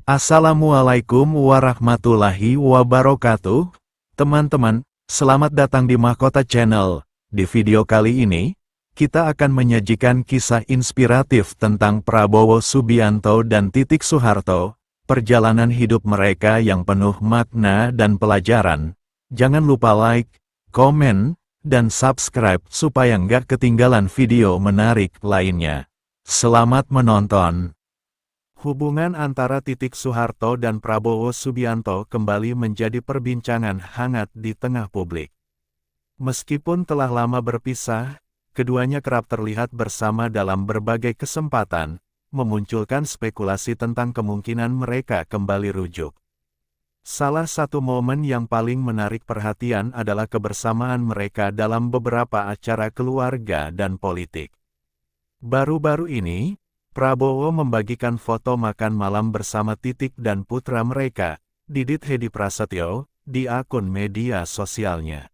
Assalamualaikum warahmatullahi wabarakatuh. Teman-teman, selamat datang di Mahkota Channel. Di video kali ini, kita akan menyajikan kisah inspiratif tentang Prabowo Subianto dan Titik Soeharto, perjalanan hidup mereka yang penuh makna dan pelajaran. Jangan lupa like, komen, dan subscribe supaya nggak ketinggalan video menarik lainnya. Selamat menonton. Hubungan antara Titik Soeharto dan Prabowo Subianto kembali menjadi perbincangan hangat di tengah publik. Meskipun telah lama berpisah, keduanya kerap terlihat bersama dalam berbagai kesempatan, memunculkan spekulasi tentang kemungkinan mereka kembali rujuk. Salah satu momen yang paling menarik perhatian adalah kebersamaan mereka dalam beberapa acara keluarga dan politik. Baru-baru ini, Prabowo membagikan foto makan malam bersama Titik dan putra mereka, Didit Hedi Prasetyo, di akun media sosialnya.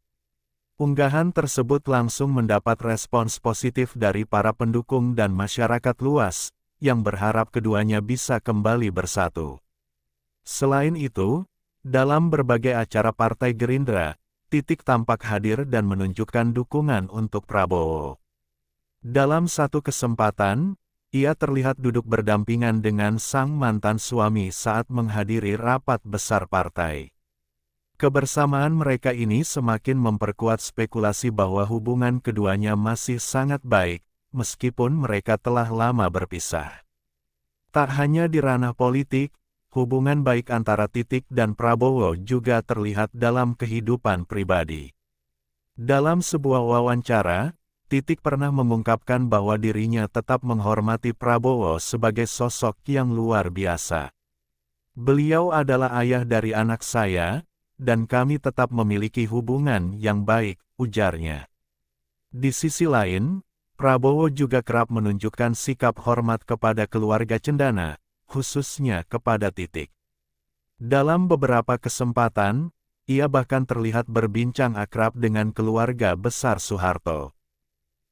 Unggahan tersebut langsung mendapat respons positif dari para pendukung dan masyarakat luas, yang berharap keduanya bisa kembali bersatu. Selain itu, dalam berbagai acara Partai Gerindra, Titik tampak hadir dan menunjukkan dukungan untuk Prabowo. Dalam satu kesempatan, ia terlihat duduk berdampingan dengan sang mantan suami saat menghadiri rapat besar partai. Kebersamaan mereka ini semakin memperkuat spekulasi bahwa hubungan keduanya masih sangat baik, meskipun mereka telah lama berpisah. Tak hanya di ranah politik, hubungan baik antara Titik dan Prabowo juga terlihat dalam kehidupan pribadi. Dalam sebuah wawancara, Titik pernah mengungkapkan bahwa dirinya tetap menghormati Prabowo sebagai sosok yang luar biasa. Beliau adalah ayah dari anak saya, dan kami tetap memiliki hubungan yang baik, ujarnya. Di sisi lain, Prabowo juga kerap menunjukkan sikap hormat kepada keluarga cendana, khususnya kepada Titik. Dalam beberapa kesempatan, ia bahkan terlihat berbincang akrab dengan keluarga besar Soeharto.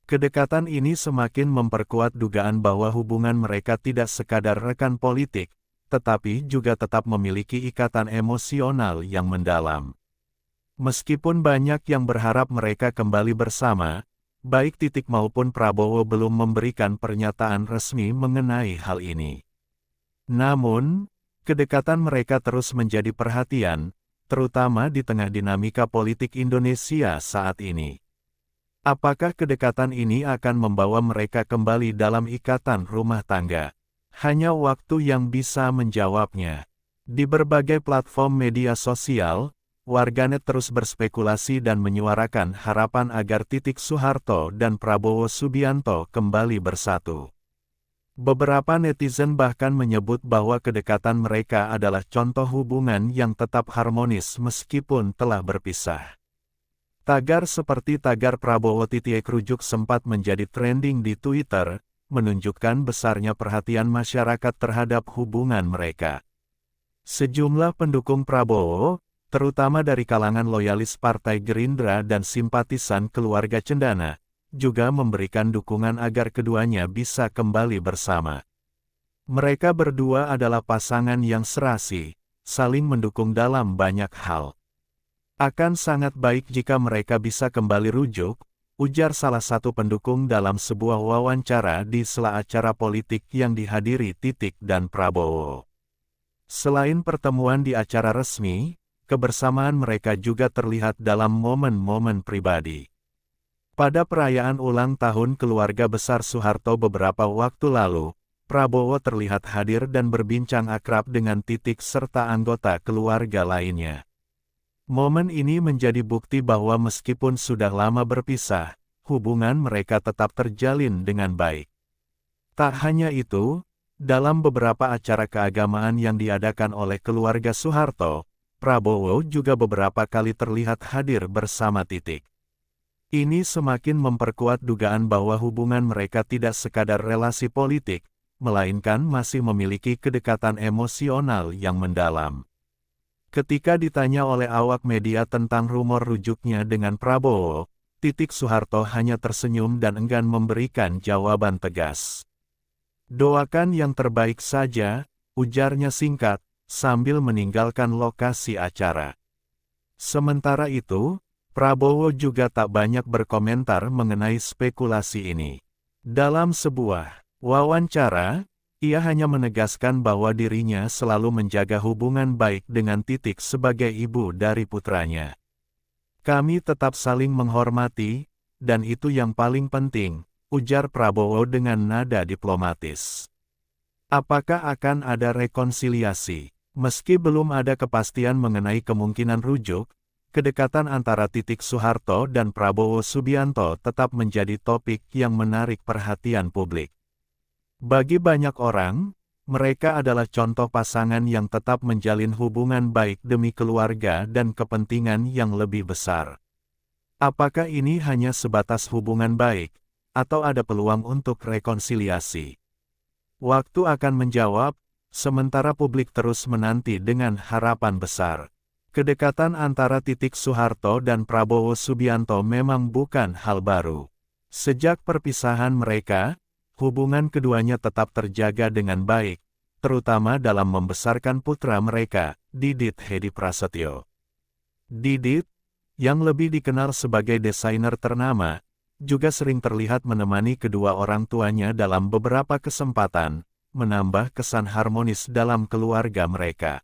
Kedekatan ini semakin memperkuat dugaan bahwa hubungan mereka tidak sekadar rekan politik, tetapi juga tetap memiliki ikatan emosional yang mendalam. Meskipun banyak yang berharap mereka kembali bersama, baik Titik maupun Prabowo belum memberikan pernyataan resmi mengenai hal ini. Namun, kedekatan mereka terus menjadi perhatian, terutama di tengah dinamika politik Indonesia saat ini. Apakah kedekatan ini akan membawa mereka kembali dalam ikatan rumah tangga? Hanya waktu yang bisa menjawabnya. Di berbagai platform media sosial, warganet terus berspekulasi dan menyuarakan harapan agar Titik Soeharto dan Prabowo Subianto kembali bersatu. Beberapa netizen bahkan menyebut bahwa kedekatan mereka adalah contoh hubungan yang tetap harmonis meskipun telah berpisah. Tagar seperti tagar Prabowo Titik rujuk sempat menjadi trending di Twitter, menunjukkan besarnya perhatian masyarakat terhadap hubungan mereka. Sejumlah pendukung Prabowo, terutama dari kalangan loyalis Partai Gerindra dan simpatisan keluarga cendana, juga memberikan dukungan agar keduanya bisa kembali bersama. Mereka berdua adalah pasangan yang serasi, saling mendukung dalam banyak hal. Akan sangat baik jika mereka bisa kembali rujuk, ujar salah satu pendukung dalam sebuah wawancara di sela acara politik yang dihadiri Titik dan Prabowo. Selain pertemuan di acara resmi, kebersamaan mereka juga terlihat dalam momen-momen pribadi. Pada perayaan ulang tahun keluarga besar Soeharto beberapa waktu lalu, Prabowo terlihat hadir dan berbincang akrab dengan Titik serta anggota keluarga lainnya. Momen ini menjadi bukti bahwa meskipun sudah lama berpisah, hubungan mereka tetap terjalin dengan baik. Tak hanya itu, dalam beberapa acara keagamaan yang diadakan oleh keluarga Soeharto, Prabowo juga beberapa kali terlihat hadir bersama Titik. Ini semakin memperkuat dugaan bahwa hubungan mereka tidak sekadar relasi politik, melainkan masih memiliki kedekatan emosional yang mendalam. Ketika ditanya oleh awak media tentang rumor rujuknya dengan Prabowo, Titik Soeharto hanya tersenyum dan enggan memberikan jawaban tegas. "Doakan yang terbaik saja," ujarnya singkat, sambil meninggalkan lokasi acara. Sementara itu, Prabowo juga tak banyak berkomentar mengenai spekulasi ini. Dalam sebuah wawancara, ia hanya menegaskan bahwa dirinya selalu menjaga hubungan baik dengan Titik sebagai ibu dari putranya. "Kami tetap saling menghormati, dan itu yang paling penting," ujar Prabowo dengan nada diplomatis. Apakah akan ada rekonsiliasi? Meski belum ada kepastian mengenai kemungkinan rujuk, kedekatan antara Titik Soeharto dan Prabowo Subianto tetap menjadi topik yang menarik perhatian publik. Bagi banyak orang, mereka adalah contoh pasangan yang tetap menjalin hubungan baik demi keluarga dan kepentingan yang lebih besar. Apakah ini hanya sebatas hubungan baik, atau ada peluang untuk rekonsiliasi? Waktu akan menjawab, sementara publik terus menanti dengan harapan besar. Kedekatan antara Titik Soeharto dan Prabowo Subianto memang bukan hal baru. Sejak perpisahan mereka, hubungan keduanya tetap terjaga dengan baik, terutama dalam membesarkan putra mereka, Didit Hedi Prasetyo. Didit, yang lebih dikenal sebagai desainer ternama, juga sering terlihat menemani kedua orang tuanya dalam beberapa kesempatan, menambah kesan harmonis dalam keluarga mereka.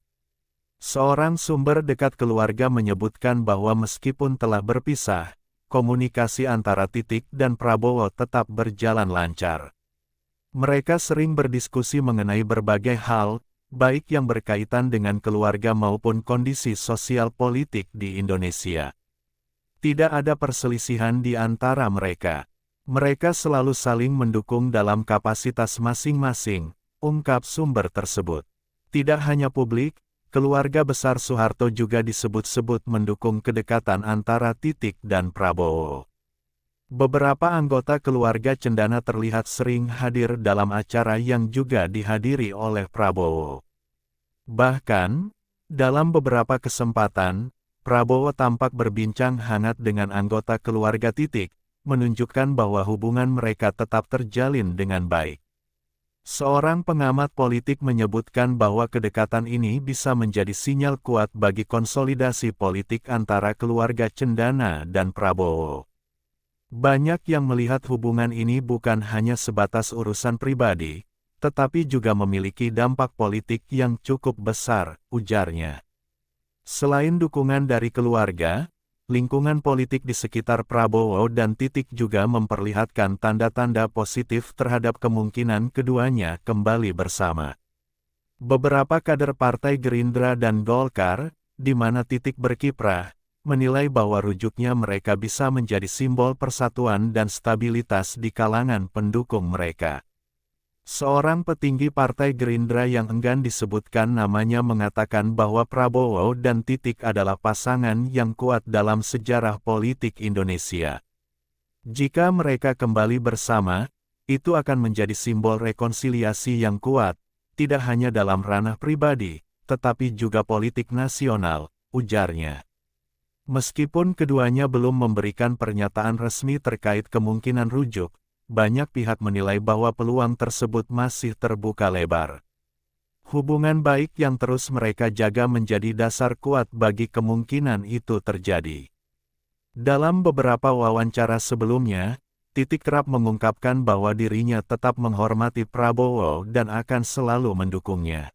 Seorang sumber dekat keluarga menyebutkan bahwa meskipun telah berpisah, komunikasi antara Titik dan Prabowo tetap berjalan lancar. Mereka sering berdiskusi mengenai berbagai hal, baik yang berkaitan dengan keluarga maupun kondisi sosial politik di Indonesia. Tidak ada perselisihan di antara mereka. Mereka selalu saling mendukung dalam kapasitas masing-masing, ungkap sumber tersebut. Tidak hanya publik, keluarga besar Soeharto juga disebut-sebut mendukung kedekatan antara Titik dan Prabowo. Beberapa anggota keluarga cendana terlihat sering hadir dalam acara yang juga dihadiri oleh Prabowo. Bahkan, dalam beberapa kesempatan, Prabowo tampak berbincang hangat dengan anggota keluarga Titik, menunjukkan bahwa hubungan mereka tetap terjalin dengan baik. Seorang pengamat politik menyebutkan bahwa kedekatan ini bisa menjadi sinyal kuat bagi konsolidasi politik antara keluarga cendana dan Prabowo. Banyak yang melihat hubungan ini bukan hanya sebatas urusan pribadi, tetapi juga memiliki dampak politik yang cukup besar, ujarnya. Selain dukungan dari keluarga, lingkungan politik di sekitar Prabowo dan Titik juga memperlihatkan tanda-tanda positif terhadap kemungkinan keduanya kembali bersama. Beberapa kader Partai Gerindra dan Golkar, di mana Titik berkiprah, menilai bahwa rujuknya mereka bisa menjadi simbol persatuan dan stabilitas di kalangan pendukung mereka. Seorang petinggi Partai Gerindra yang enggan disebutkan namanya mengatakan bahwa Prabowo dan Titik adalah pasangan yang kuat dalam sejarah politik Indonesia. Jika mereka kembali bersama, itu akan menjadi simbol rekonsiliasi yang kuat, tidak hanya dalam ranah pribadi, tetapi juga politik nasional, ujarnya. Meskipun keduanya belum memberikan pernyataan resmi terkait kemungkinan rujuk, banyak pihak menilai bahwa peluang tersebut masih terbuka lebar. Hubungan baik yang terus mereka jaga menjadi dasar kuat bagi kemungkinan itu terjadi. Dalam beberapa wawancara sebelumnya, Titik kerap mengungkapkan bahwa dirinya tetap menghormati Prabowo dan akan selalu mendukungnya.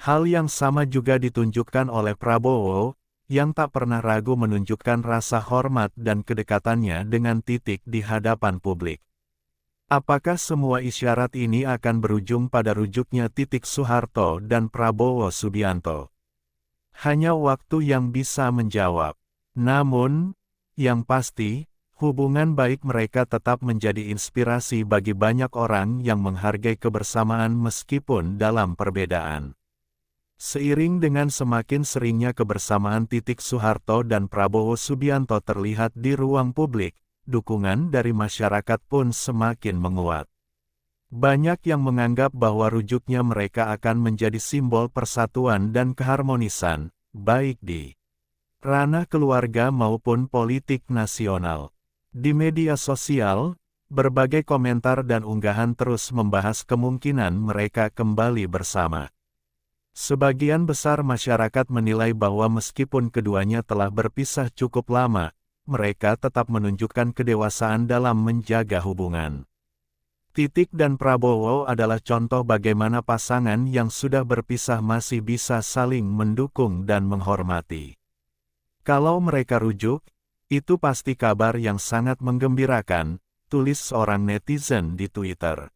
Hal yang sama juga ditunjukkan oleh Prabowo, yang tak pernah ragu menunjukkan rasa hormat dan kedekatannya dengan Titik di hadapan publik. Apakah semua isyarat ini akan berujung pada rujuknya Titik Soeharto dan Prabowo Subianto? Hanya waktu yang bisa menjawab. Namun, yang pasti, hubungan baik mereka tetap menjadi inspirasi bagi banyak orang yang menghargai kebersamaan meskipun dalam perbedaan. Seiring dengan semakin seringnya kebersamaan Titik Soeharto dan Prabowo Subianto terlihat di ruang publik, dukungan dari masyarakat pun semakin menguat. Banyak yang menganggap bahwa rujuknya mereka akan menjadi simbol persatuan dan keharmonisan, baik di ranah keluarga maupun politik nasional. Di media sosial, berbagai komentar dan unggahan terus membahas kemungkinan mereka kembali bersama. Sebagian besar masyarakat menilai bahwa meskipun keduanya telah berpisah cukup lama, mereka tetap menunjukkan kedewasaan dalam menjaga hubungan. Titik dan Prabowo adalah contoh bagaimana pasangan yang sudah berpisah masih bisa saling mendukung dan menghormati. Kalau mereka rujuk, itu pasti kabar yang sangat menggembirakan, tulis seorang netizen di Twitter.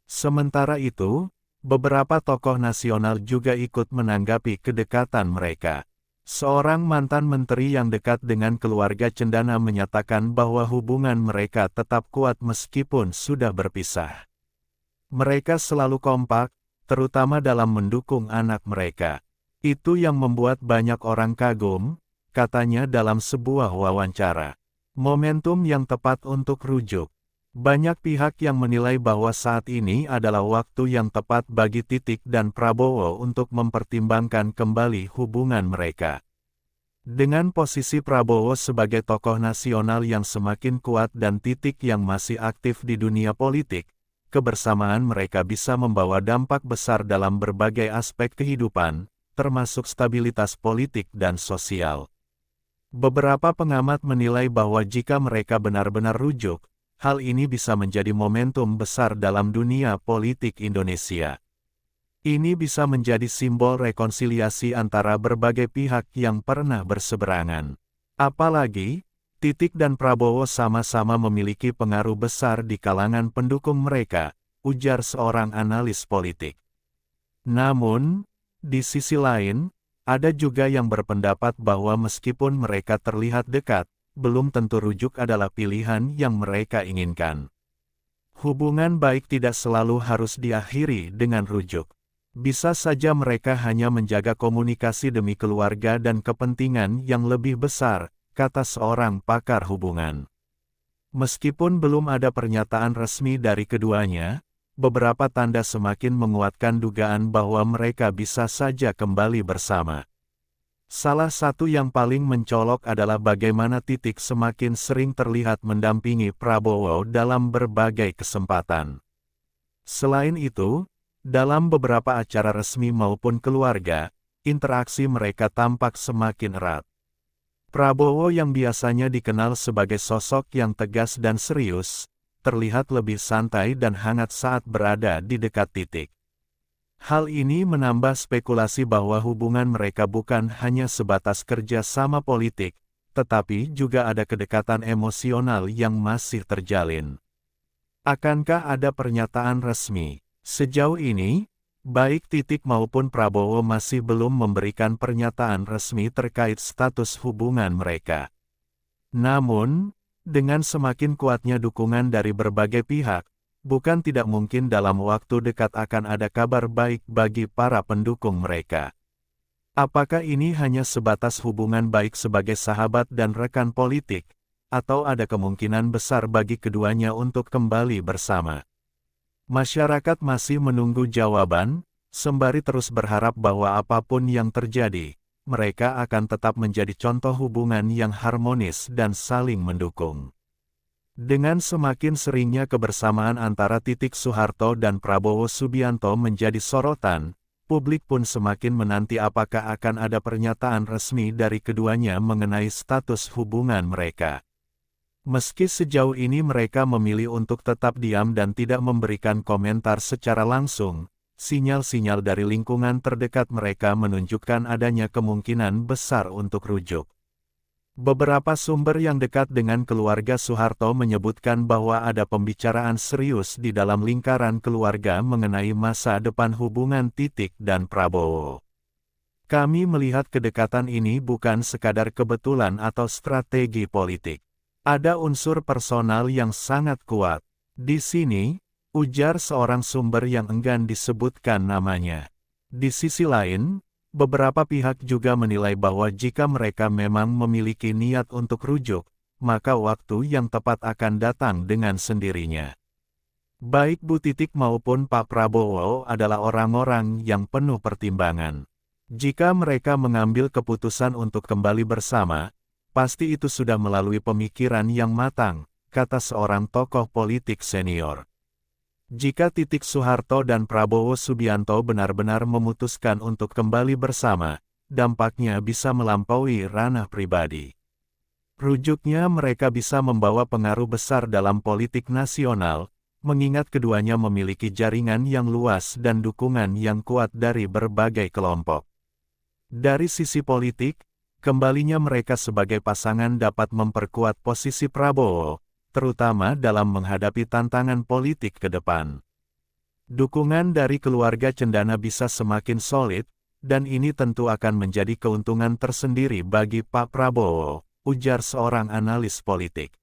Sementara itu, beberapa tokoh nasional juga ikut menanggapi kedekatan mereka. Seorang mantan menteri yang dekat dengan keluarga cendana menyatakan bahwa hubungan mereka tetap kuat meskipun sudah berpisah. Mereka selalu kompak, terutama dalam mendukung anak mereka. Itu yang membuat banyak orang kagum, katanya dalam sebuah wawancara. Momentum yang tepat untuk rujuk. Banyak pihak yang menilai bahwa saat ini adalah waktu yang tepat bagi Titik dan Prabowo untuk mempertimbangkan kembali hubungan mereka. Dengan posisi Prabowo sebagai tokoh nasional yang semakin kuat dan Titik yang masih aktif di dunia politik, kebersamaan mereka bisa membawa dampak besar dalam berbagai aspek kehidupan, termasuk stabilitas politik dan sosial. Beberapa pengamat menilai bahwa jika mereka benar-benar rujuk, hal ini bisa menjadi momentum besar dalam dunia politik Indonesia. Ini bisa menjadi simbol rekonsiliasi antara berbagai pihak yang pernah berseberangan. Apalagi, Titik dan Prabowo sama-sama memiliki pengaruh besar di kalangan pendukung mereka, ujar seorang analis politik. Namun, di sisi lain, ada juga yang berpendapat bahwa meskipun mereka terlihat dekat, belum tentu rujuk adalah pilihan yang mereka inginkan. Hubungan baik tidak selalu harus diakhiri dengan rujuk. Bisa saja mereka hanya menjaga komunikasi demi keluarga dan kepentingan yang lebih besar, kata seorang pakar hubungan. Meskipun belum ada pernyataan resmi dari keduanya, beberapa tanda semakin menguatkan dugaan bahwa mereka bisa saja kembali bersama. Salah satu yang paling mencolok adalah bagaimana Titik semakin sering terlihat mendampingi Prabowo dalam berbagai kesempatan. Selain itu, dalam beberapa acara resmi maupun keluarga, interaksi mereka tampak semakin erat. Prabowo yang biasanya dikenal sebagai sosok yang tegas dan serius, terlihat lebih santai dan hangat saat berada di dekat Titik. Hal ini menambah spekulasi bahwa hubungan mereka bukan hanya sebatas kerja sama politik, tetapi juga ada kedekatan emosional yang masih terjalin. Akankah ada pernyataan resmi? Sejauh ini, baik Titik maupun Prabowo masih belum memberikan pernyataan resmi terkait status hubungan mereka. Namun, dengan semakin kuatnya dukungan dari berbagai pihak, bukan tidak mungkin dalam waktu dekat akan ada kabar baik bagi para pendukung mereka. Apakah ini hanya sebatas hubungan baik sebagai sahabat dan rekan politik, atau ada kemungkinan besar bagi keduanya untuk kembali bersama? Masyarakat masih menunggu jawaban, sembari terus berharap bahwa apapun yang terjadi, mereka akan tetap menjadi contoh hubungan yang harmonis dan saling mendukung. Dengan semakin seringnya kebersamaan antara Titik Soeharto dan Prabowo Subianto menjadi sorotan, publik pun semakin menanti apakah akan ada pernyataan resmi dari keduanya mengenai status hubungan mereka. Meski sejauh ini mereka memilih untuk tetap diam dan tidak memberikan komentar secara langsung, sinyal-sinyal dari lingkungan terdekat mereka menunjukkan adanya kemungkinan besar untuk rujuk. Beberapa sumber yang dekat dengan keluarga Soeharto menyebutkan bahwa ada pembicaraan serius di dalam lingkaran keluarga mengenai masa depan hubungan Titik dan Prabowo. Kami melihat kedekatan ini bukan sekadar kebetulan atau strategi politik. Ada unsur personal yang sangat kuat. Di sini, ujar seorang sumber yang enggan disebutkan namanya. Di sisi lain, beberapa pihak juga menilai bahwa jika mereka memang memiliki niat untuk rujuk, maka waktu yang tepat akan datang dengan sendirinya. Baik Bu Titik maupun Pak Prabowo adalah orang-orang yang penuh pertimbangan. Jika mereka mengambil keputusan untuk kembali bersama, pasti itu sudah melalui pemikiran yang matang, kata seorang tokoh politik senior. Jika Titik Soeharto dan Prabowo Subianto benar-benar memutuskan untuk kembali bersama, dampaknya bisa melampaui ranah pribadi. Rujuknya mereka bisa membawa pengaruh besar dalam politik nasional, mengingat keduanya memiliki jaringan yang luas dan dukungan yang kuat dari berbagai kelompok. Dari sisi politik, kembalinya mereka sebagai pasangan dapat memperkuat posisi Prabowo, terutama dalam menghadapi tantangan politik ke depan. Dukungan dari keluarga cendana bisa semakin solid, dan ini tentu akan menjadi keuntungan tersendiri bagi Pak Prabowo, ujar seorang analis politik.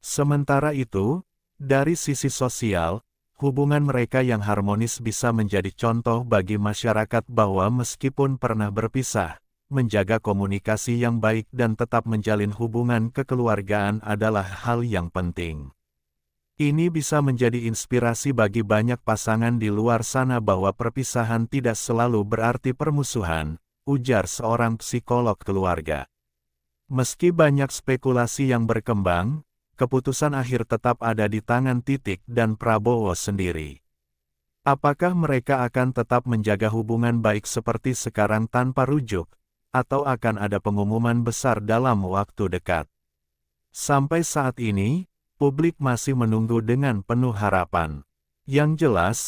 Sementara itu, dari sisi sosial, hubungan mereka yang harmonis bisa menjadi contoh bagi masyarakat bahwa meskipun pernah berpisah, menjaga komunikasi yang baik dan tetap menjalin hubungan kekeluargaan adalah hal yang penting. Ini bisa menjadi inspirasi bagi banyak pasangan di luar sana bahwa perpisahan tidak selalu berarti permusuhan, ujar seorang psikolog keluarga. Meski banyak spekulasi yang berkembang, keputusan akhir tetap ada di tangan Titik dan Prabowo sendiri. Apakah mereka akan tetap menjaga hubungan baik seperti sekarang tanpa rujuk, atau akan ada pengumuman besar dalam waktu dekat? Sampai saat ini, publik masih menunggu dengan penuh harapan. Yang jelas,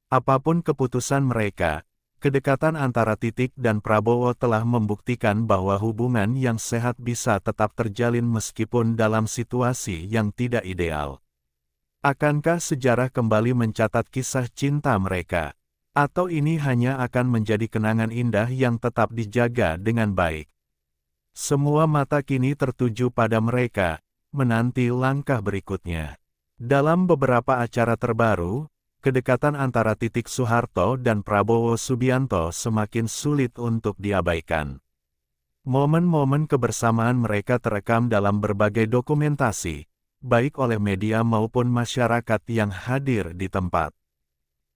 apapun keputusan mereka, kedekatan antara Titik dan Prabowo telah membuktikan bahwa hubungan yang sehat bisa tetap terjalin meskipun dalam situasi yang tidak ideal. Akankah sejarah kembali mencatat kisah cinta mereka? Atau ini hanya akan menjadi kenangan indah yang tetap dijaga dengan baik? Semua mata kini tertuju pada mereka, menanti langkah berikutnya. Dalam beberapa acara terbaru, kedekatan antara Titik Soeharto dan Prabowo Subianto semakin sulit untuk diabaikan. Momen-momen kebersamaan mereka terekam dalam berbagai dokumentasi, baik oleh media maupun masyarakat yang hadir di tempat.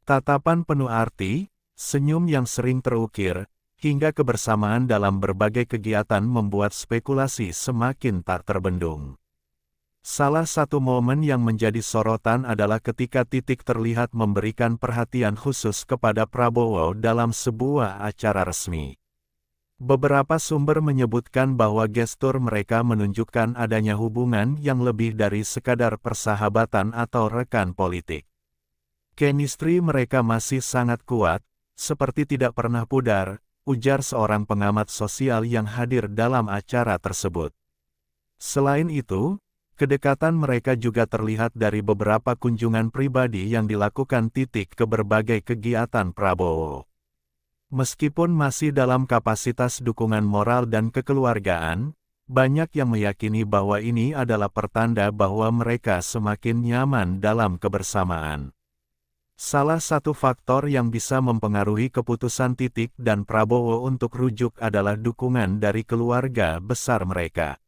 Tatapan penuh arti, senyum yang sering terukir, hingga kebersamaan dalam berbagai kegiatan membuat spekulasi semakin tak terbendung. Salah satu momen yang menjadi sorotan adalah ketika Titik terlihat memberikan perhatian khusus kepada Prabowo dalam sebuah acara resmi. Beberapa sumber menyebutkan bahwa gestur mereka menunjukkan adanya hubungan yang lebih dari sekadar persahabatan atau rekan politik. Chemistry mereka masih sangat kuat, seperti tidak pernah pudar, ujar seorang pengamat sosial yang hadir dalam acara tersebut. Selain itu, kedekatan mereka juga terlihat dari beberapa kunjungan pribadi yang dilakukan Titik ke berbagai kegiatan Prabowo. Meskipun masih dalam kapasitas dukungan moral dan kekeluargaan, banyak yang meyakini bahwa ini adalah pertanda bahwa mereka semakin nyaman dalam kebersamaan. Salah satu faktor yang bisa mempengaruhi keputusan Titik dan Prabowo untuk rujuk adalah dukungan dari keluarga besar mereka.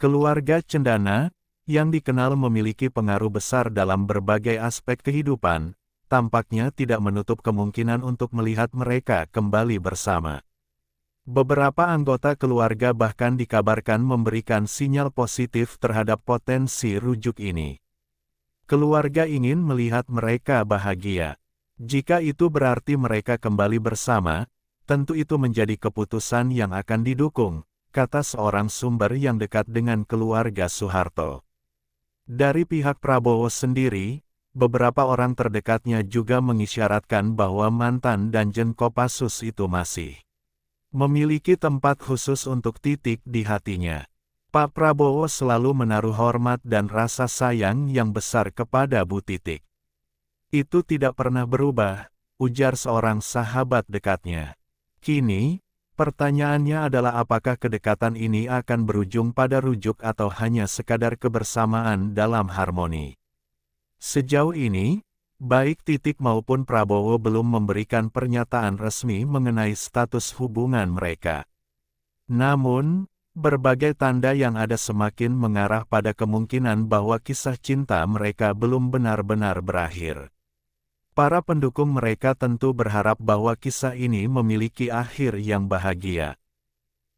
Keluarga cendana, yang dikenal memiliki pengaruh besar dalam berbagai aspek kehidupan, tampaknya tidak menutup kemungkinan untuk melihat mereka kembali bersama. Beberapa anggota keluarga bahkan dikabarkan memberikan sinyal positif terhadap potensi rujuk ini. Keluarga ingin melihat mereka bahagia. Jika itu berarti mereka kembali bersama, tentu itu menjadi keputusan yang akan didukung, kata seorang sumber yang dekat dengan keluarga Soeharto. Dari pihak Prabowo sendiri, beberapa orang terdekatnya juga mengisyaratkan bahwa mantan Danjen Kopassus itu masih memiliki tempat khusus untuk Titik di hatinya. Pak Prabowo selalu menaruh hormat dan rasa sayang yang besar kepada Bu Titik. Itu tidak pernah berubah, ujar seorang sahabat dekatnya. Kini, pertanyaannya adalah apakah kedekatan ini akan berujung pada rujuk atau hanya sekadar kebersamaan dalam harmoni. Sejauh ini, baik Titik maupun Prabowo belum memberikan pernyataan resmi mengenai status hubungan mereka. Namun, berbagai tanda yang ada semakin mengarah pada kemungkinan bahwa kisah cinta mereka belum benar-benar berakhir. Para pendukung mereka tentu berharap bahwa kisah ini memiliki akhir yang bahagia.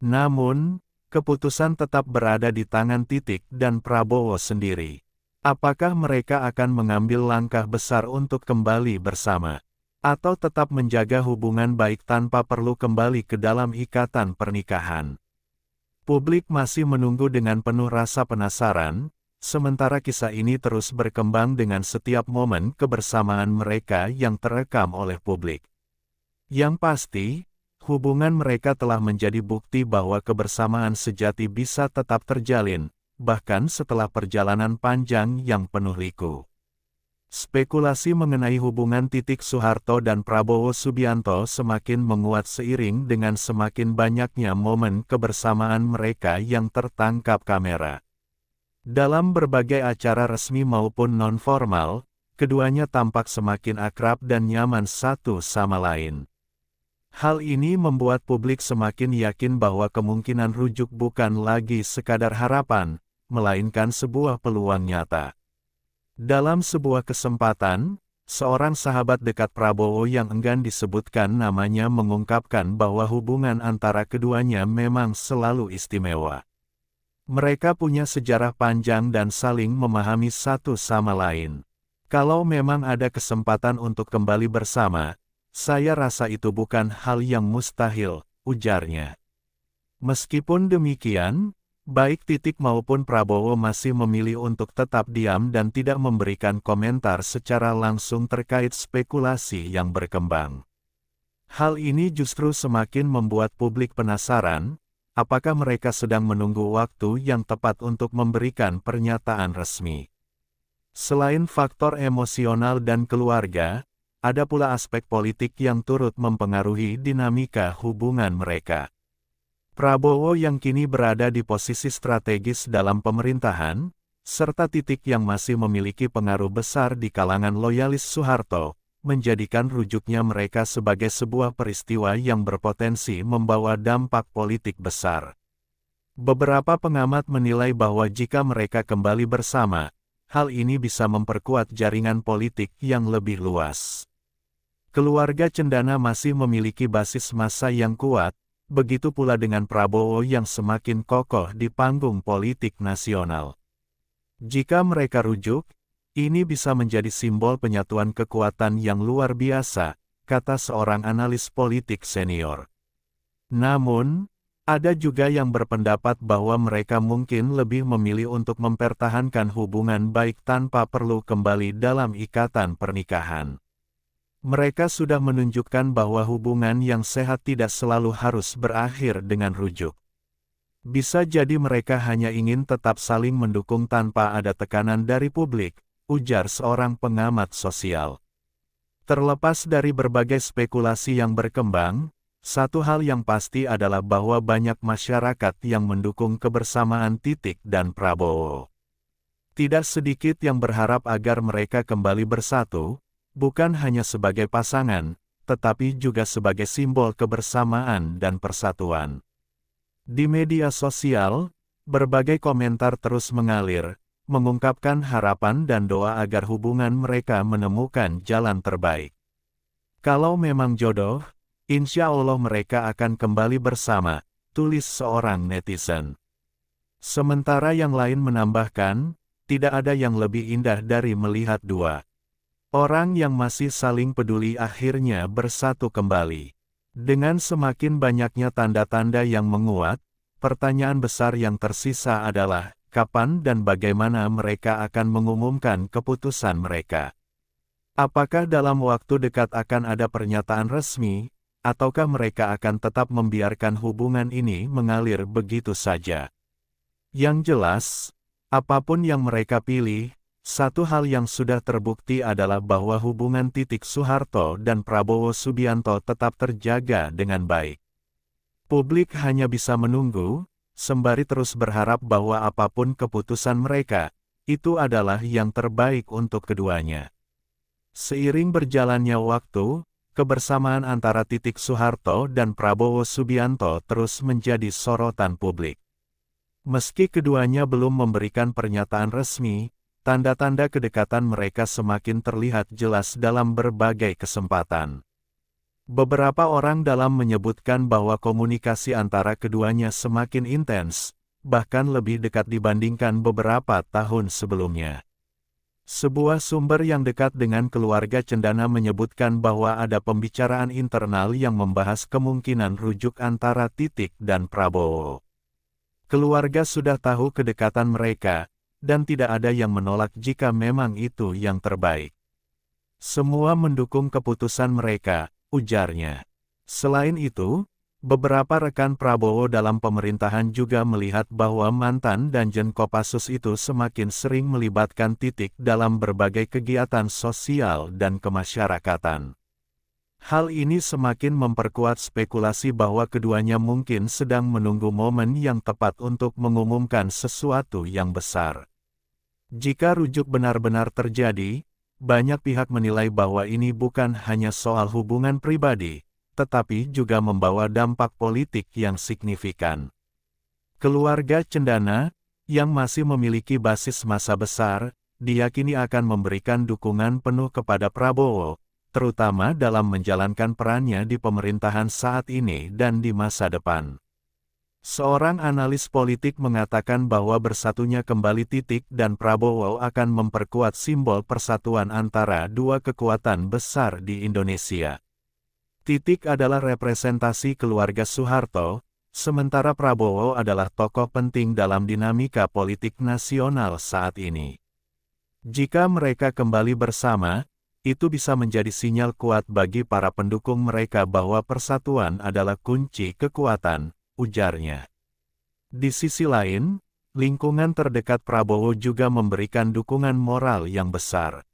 Namun, keputusan tetap berada di tangan Titik dan Prabowo sendiri. Apakah mereka akan mengambil langkah besar untuk kembali bersama? Atau tetap menjaga hubungan baik tanpa perlu kembali ke dalam ikatan pernikahan? Publik masih menunggu dengan penuh rasa penasaran, sementara kisah ini terus berkembang dengan setiap momen kebersamaan mereka yang terekam oleh publik. Yang pasti, hubungan mereka telah menjadi bukti bahwa kebersamaan sejati bisa tetap terjalin, bahkan setelah perjalanan panjang yang penuh liku. Spekulasi mengenai hubungan Soeharto dan Prabowo Subianto semakin menguat seiring dengan semakin banyaknya momen kebersamaan mereka yang tertangkap kamera. Dalam berbagai acara resmi maupun non-formal, keduanya tampak semakin akrab dan nyaman satu sama lain. Hal ini membuat publik semakin yakin bahwa kemungkinan rujuk bukan lagi sekadar harapan, melainkan sebuah peluang nyata. Dalam sebuah kesempatan, seorang sahabat dekat Prabowo yang enggan disebutkan namanya mengungkapkan bahwa hubungan antara keduanya memang selalu istimewa. Mereka punya sejarah panjang dan saling memahami satu sama lain. Kalau memang ada kesempatan untuk kembali bersama, saya rasa itu bukan hal yang mustahil, ujarnya. Meskipun demikian, baik maupun Prabowo masih memilih untuk tetap diam dan tidak memberikan komentar secara langsung terkait spekulasi yang berkembang. Hal ini justru semakin membuat publik penasaran, apakah mereka sedang menunggu waktu yang tepat untuk memberikan pernyataan resmi. Selain faktor emosional dan keluarga, ada pula aspek politik yang turut mempengaruhi dinamika hubungan mereka. Prabowo yang kini berada di posisi strategis dalam pemerintahan, serta yang masih memiliki pengaruh besar di kalangan loyalis Soeharto, menjadikan rujuknya mereka sebagai sebuah peristiwa yang berpotensi membawa dampak politik besar. Beberapa pengamat menilai bahwa jika mereka kembali bersama, hal ini bisa memperkuat jaringan politik yang lebih luas. Keluarga Cendana masih memiliki basis massa yang kuat, begitu pula dengan Prabowo yang semakin kokoh di panggung politik nasional. Jika mereka rujuk, ini bisa menjadi simbol penyatuan kekuatan yang luar biasa, kata seorang analis politik senior. Namun, ada juga yang berpendapat bahwa mereka mungkin lebih memilih untuk mempertahankan hubungan baik tanpa perlu kembali dalam ikatan pernikahan. Mereka sudah menunjukkan bahwa hubungan yang sehat tidak selalu harus berakhir dengan rujuk. Bisa jadi mereka hanya ingin tetap saling mendukung tanpa ada tekanan dari publik, ujar seorang pengamat sosial. Terlepas dari berbagai spekulasi yang berkembang, satu hal yang pasti adalah bahwa banyak masyarakat yang mendukung kebersamaan dan Prabowo. Tidak sedikit yang berharap agar mereka kembali bersatu, bukan hanya sebagai pasangan, tetapi juga sebagai simbol kebersamaan dan persatuan. Di media sosial, berbagai komentar terus mengalir, mengungkapkan harapan dan doa agar hubungan mereka menemukan jalan terbaik. Kalau memang jodoh, insya Allah mereka akan kembali bersama, tulis seorang netizen. Sementara yang lain menambahkan, tidak ada yang lebih indah dari melihat dua orang yang masih saling peduli akhirnya bersatu kembali. Dengan semakin banyaknya tanda-tanda yang menguat, pertanyaan besar yang tersisa adalah, kapan dan bagaimana mereka akan mengumumkan keputusan mereka? Apakah dalam waktu dekat akan ada pernyataan resmi, ataukah mereka akan tetap membiarkan hubungan ini mengalir begitu saja? Yang jelas, apapun yang mereka pilih, satu hal yang sudah terbukti adalah bahwa hubungan Soeharto dan Prabowo Subianto tetap terjaga dengan baik. Publik hanya bisa menunggu, sembari terus berharap bahwa apapun keputusan mereka, itu adalah yang terbaik untuk keduanya. Seiring berjalannya waktu, kebersamaan antara Soeharto dan Prabowo Subianto terus menjadi sorotan publik. Meski keduanya belum memberikan pernyataan resmi, tanda-tanda kedekatan mereka semakin terlihat jelas dalam berbagai kesempatan. Beberapa orang dalam menyebutkan bahwa komunikasi antara keduanya semakin intens, bahkan lebih dekat dibandingkan beberapa tahun sebelumnya. Sebuah sumber yang dekat dengan keluarga Cendana menyebutkan bahwa ada pembicaraan internal yang membahas kemungkinan rujuk antara Titik dan Prabowo. Keluarga sudah tahu kedekatan mereka, dan tidak ada yang menolak jika memang itu yang terbaik. Semua mendukung keputusan mereka, ujarnya. Selain itu, beberapa rekan Prabowo dalam pemerintahan juga melihat bahwa mantan Danjen Kopassus itu semakin sering melibatkan Titik dalam berbagai kegiatan sosial dan kemasyarakatan. Hal ini semakin memperkuat spekulasi bahwa keduanya mungkin sedang menunggu momen yang tepat untuk mengumumkan sesuatu yang besar. Jika rujuk benar-benar terjadi, banyak pihak menilai bahwa ini bukan hanya soal hubungan pribadi, tetapi juga membawa dampak politik yang signifikan. Keluarga Cendana, yang masih memiliki basis massa besar, diyakini akan memberikan dukungan penuh kepada Prabowo, terutama dalam menjalankan perannya di pemerintahan saat ini dan di masa depan. Seorang analis politik mengatakan bahwa bersatunya kembali Titik dan Prabowo akan memperkuat simbol persatuan antara dua kekuatan besar di Indonesia. Titik adalah representasi keluarga Soeharto, sementara Prabowo adalah tokoh penting dalam dinamika politik nasional saat ini. Jika mereka kembali bersama, itu bisa menjadi sinyal kuat bagi para pendukung mereka bahwa persatuan adalah kunci kekuatan, ujarnya. Di sisi lain, lingkungan terdekat Prabowo juga memberikan dukungan moral yang besar.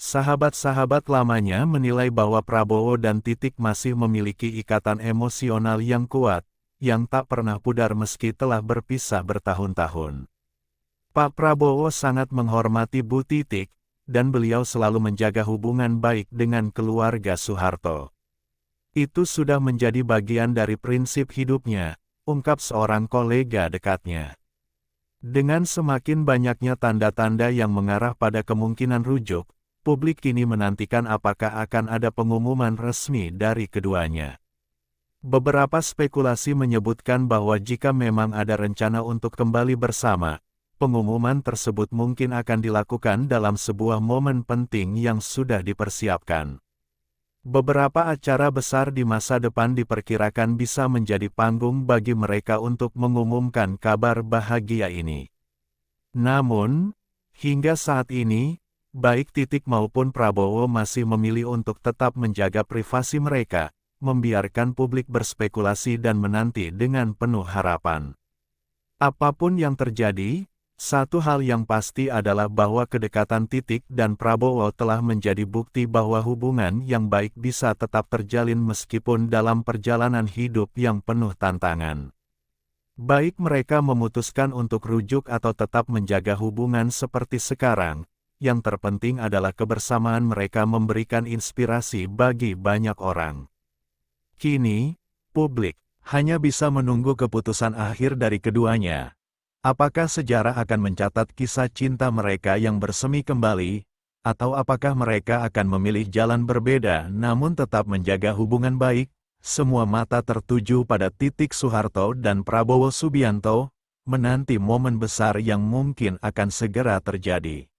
Sahabat-sahabat lamanya menilai bahwa Prabowo dan Titik masih memiliki ikatan emosional yang kuat, yang tak pernah pudar meski telah berpisah bertahun-tahun. Pak Prabowo sangat menghormati Bu Titik, dan beliau selalu menjaga hubungan baik dengan keluarga Soeharto. Itu sudah menjadi bagian dari prinsip hidupnya, ungkap seorang kolega dekatnya. Dengan semakin banyaknya tanda-tanda yang mengarah pada kemungkinan rujuk, publik kini menantikan apakah akan ada pengumuman resmi dari keduanya. Beberapa spekulasi menyebutkan bahwa jika memang ada rencana untuk kembali bersama, pengumuman tersebut mungkin akan dilakukan dalam sebuah momen penting yang sudah dipersiapkan. Beberapa acara besar di masa depan diperkirakan bisa menjadi panggung bagi mereka untuk mengumumkan kabar bahagia ini. Namun, hingga saat ini, baik Titik maupun Prabowo masih memilih untuk tetap menjaga privasi mereka, membiarkan publik berspekulasi dan menanti dengan penuh harapan. Apapun yang terjadi, satu hal yang pasti adalah bahwa kedekatan Titik dan Prabowo telah menjadi bukti bahwa hubungan yang baik bisa tetap terjalin meskipun dalam perjalanan hidup yang penuh tantangan. Baik mereka memutuskan untuk rujuk atau tetap menjaga hubungan seperti sekarang, yang terpenting adalah kebersamaan mereka memberikan inspirasi bagi banyak orang. Kini, publik hanya bisa menunggu keputusan akhir dari keduanya. Apakah sejarah akan mencatat kisah cinta mereka yang bersemi kembali, atau apakah mereka akan memilih jalan berbeda namun tetap menjaga hubungan baik? Semua mata tertuju pada Titik Soeharto dan Prabowo Subianto, menanti momen besar yang mungkin akan segera terjadi.